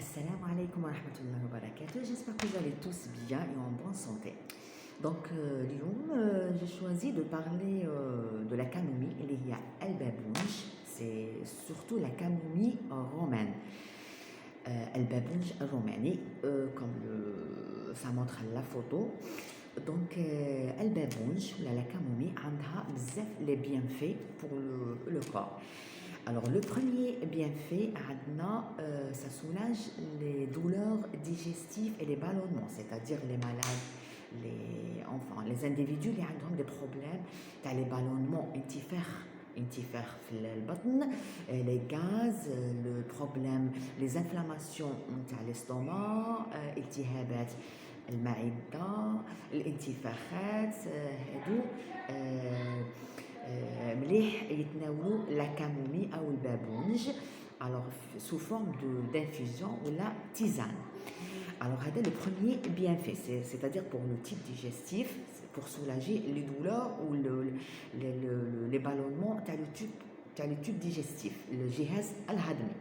Assalamu alaikum wa rahmatullahi wa barakatuh. J'espère que vous allez tous bien et en bonne santé. Donc, j'ai choisi de parler de la camomille. Il y a al-babounj, c'est surtout la camomille romaine. Al-babounj romani, comme ça montre la photo. Donc, al-babounj, la camomille, a les bienfaits pour le corps. Alors, le premier bienfait, ça soulage les douleurs digestives et les ballonnements, c'est-à-dire les malades, les individus qui ont des problèmes, les ballonnements انتفاخ في البطن, les gaz, le problème, les inflammations تاع l'estomac, التهابات المعدة, الانتفاخات, هادو مليح يتناولوا la camomille ou le babounj, alors sous forme d'infusion ou la tisane. Alors, c'est le premier bienfait, c'est-à-dire pour le type digestif, pour soulager les douleurs ou les ballonnements dans le tube digestif, le jihaz al-hadmi.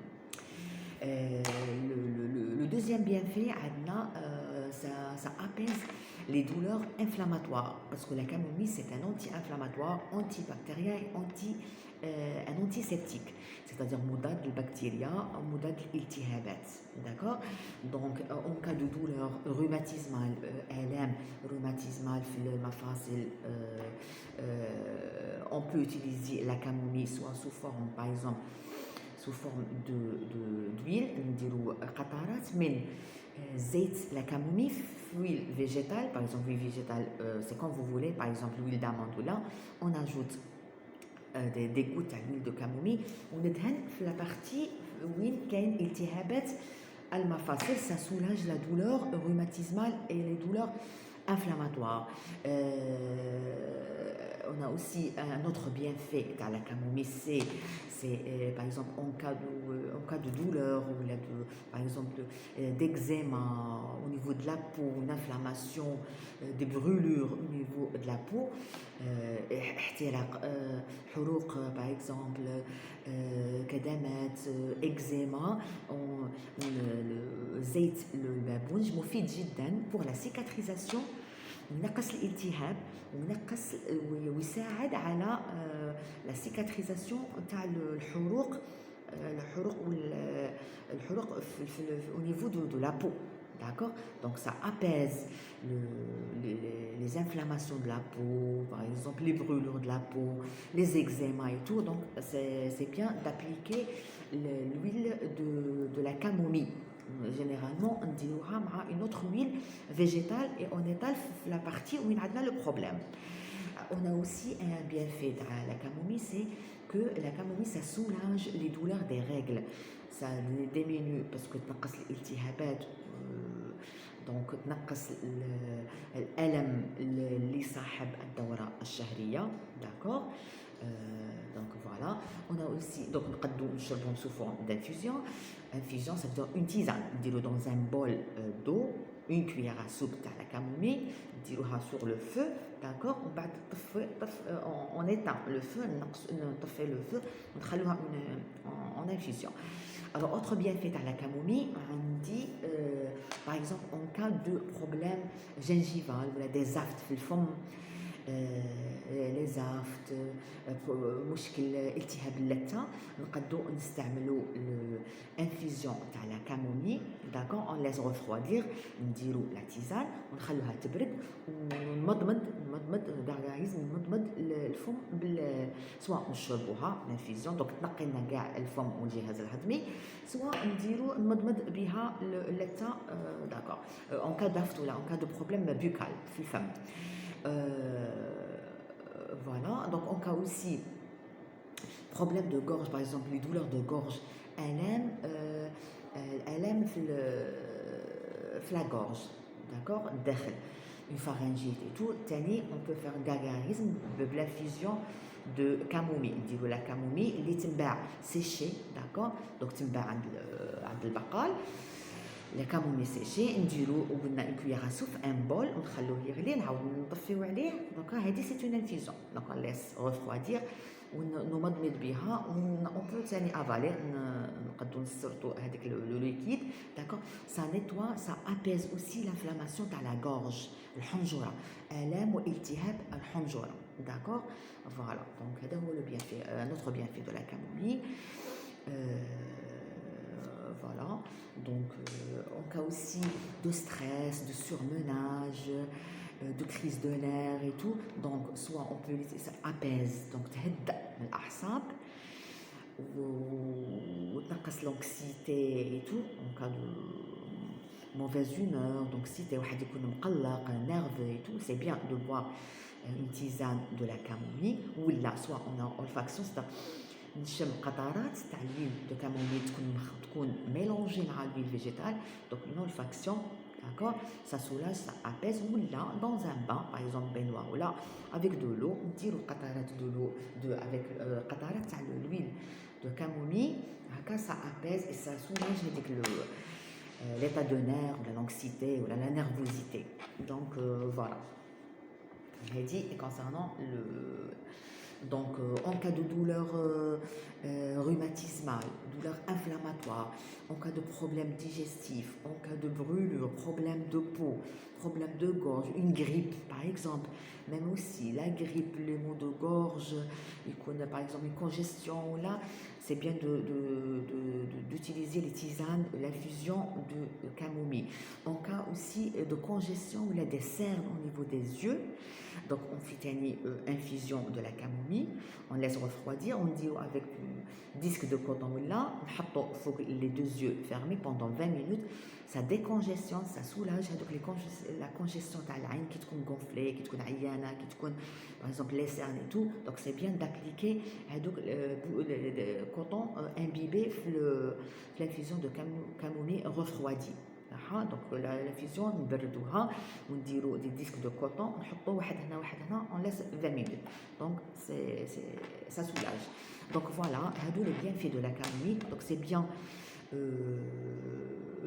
Le deuxième bienfait, ça apaise les douleurs inflammatoires, parce que la camomille, c'est un anti-inflammatoire, antibactérien et un antiseptique, c'est-à-dire mudad al-bactéria, mudad al-iltihabat, d'accord. Donc, en cas de douleur rhumatismale, ALM, rhumatismale, on peut utiliser la camomille soit sous forme, par exemple, sous forme d'huile, نديرو قطرات من زيت la camomille, huile végétale, par exemple huile végétale, c'est comme vous voulez, par exemple l'huile d'amande ou là, on ajoute des gouttes d'huile de camomille, on ندهن في la partie وين كاين التهابات المفاصل, ça soulage la douleur rhumatismale et les douleurs inflammatoires. On a aussi un autre bienfait dans la camomille, c'est par exemple en cas de douleur ou par exemple d'eczéma au niveau de la peau, une inflammation, des brûlures au niveau de la peau, حروق par exemple, كدمات, eczéma, زيت البابونج مفيد جدا pour la cicatrisation, ينقص الالتهاب ويساعد على la cicatrisation تاع الحروق au niveau de la peau, d'accord. Donc ça apaise les inflammations de la peau, par exemple les brûlures de la peau, les eczémas et tout. Donc c'est bien d'appliquer l'huile de la camomille. Généralement, on dit une autre huile végétale et on étale la partie où il y a le problème. On a aussi un bienfait de la camomille, c'est que la camomille, ça soulage les douleurs des règles, ça les diminue parce que تنقص الالتهابات, donc تنقص الألم اللي صاحب الدورة الشهرية, d'accord. Donc voilà, on a aussi, donc نقدروا نشربهم sous forme d'infusion. Infusion, ça veut dire une tisane, dire dans un bol d'eau, une cuillère à soupe de la camomille, dire sur le feu, d'accord. On éteint le feu, on fait le feu, on fait en infusion. Alors, autre bienfait à la camomille, on dit, par exemple, en cas de problème gingival, des aftes, les aftes, مشكل التهاب اللثة, نقدروا نستعملوا الانفيزيون تاع la camomille, d'accord. On laisse refroidir, نديروا la tisane ونخلوها تبرد ونمضمض نمضمض الفم سواء نشربوها الانفيزيون, donc تنقي لنا كاع الفم والجهاز الهضمي, سواء نديروا نمضمض بها اللثة, d'accord, en cas d'afte ولا en cas de problème buccal في الفم. Voilà, donc en cas aussi problème de gorge, par exemple les douleurs de gorge, elle aime la gorge, d'accord, une pharyngite et tout. Tani, on peut faire un gargarisme de l'infusion de camomille, dit la camomille, les timba séchés, d'accord, donc timba عند البقال. La camomille séchée, نديرو وقلنا une cuillère à soupe, un bol, ونخلوه يغلي, نعاود نطفيو عليه. Donc هذه c'est une infusion. Donc on laisse refroidir ونمضمض بها on peut ثاني avaler نقدروا نسرطوا هذاك le liquide d'accord ça nettoie ça apaise aussi l'inflammation تاع la gorge الحنجرة آلام والتهاب الحنجرة d'accord voilà donc هذا هو le bienfait notre bienfait de la camomille voilà donc en cas aussi de stress de surmenage de crise de nerfs et tout donc soit on peut ça apaise donc تهدأ من الأعصاب وتنقص l'anxiété et tout en cas de mauvaise humeur donc si واحد يكون مقلق nerveux et tout c'est bien de boire une tisane de la camomille ou là soit on a olfaction c'est نشم قطرات تاع l'huile de camomille تكون mélangée مع l'huile végétale donc une olfaction d'accord ça soulage ça apaise ou là dans un bain par exemple baignoire ou là avec de l'eau نديروا قطرات de l'eau avec قطرات تاع l'huile de camomille هكا ça apaise et ça soulage هذيك l'état de nerf ou l'anxiété ou la nervosité donc voilà j'ai dit concernant le donc en cas de douleur rhumatismale, douleur inflammatoire, en cas de problème digestif, en cas de brûlure, problème de peau, problème de gorge, une grippe par exemple, même aussi la grippe, les maux de gorge, par exemple une congestion là, c'est bien d'utiliser les tisanes, l'infusion de camomille. En cas aussi de congestion ou des cernes au niveau des yeux, donc on fait une infusion de la camomille, on laisse refroidir, on dit avec du disque de coton là, on faut les deux yeux fermés pendant 20 minutes, ça décongestionne, ça soulage donc la congestion de la qui est gonflée, qui est ayana, qui est par exemple les cernes et tout, donc c'est bien d'appliquer le coton imbibé l'infusion de camomille refroidie. donc l'infusion نبردوها ونديروا des disques de coton نحطوا واحد هنا واحد هنا on laisse 20 minutes donc ça soulage donc voilà هادو les bienfaits de la camomille donc c'est bien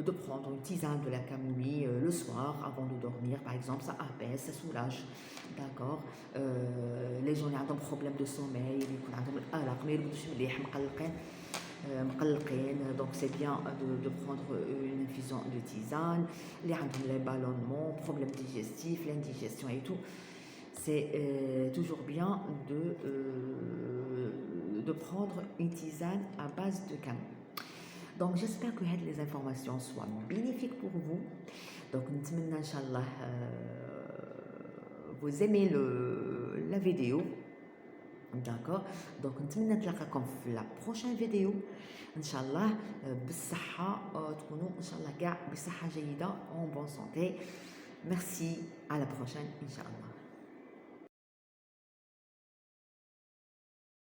de prendre une tisane de la camomille le soir avant de dormir par exemple ça apaise ça soulage d'accord les gens qui ont des problèmes de sommeil يكون عندهم الارق ما يرقدوش مليح مقلقين donc c'est bien de prendre une infusion de tisane les عندهم les ballonnements problèmes digestifs l'indigestion et tout c'est toujours bien de prendre une tisane à base de camomille. Donc j'espère que les informations soient bénéfiques pour vous. Donc نتمنى إن شاء الله vous aimez la vidéo. D'accord. Donc نتمنى نتلاقاكم في la prochaine vidéo إن شاء الله بالصحة تكونوا إن شاء الله كاع بصحة جيدة en bonne santé. Merci à la prochaine إن شاء الله.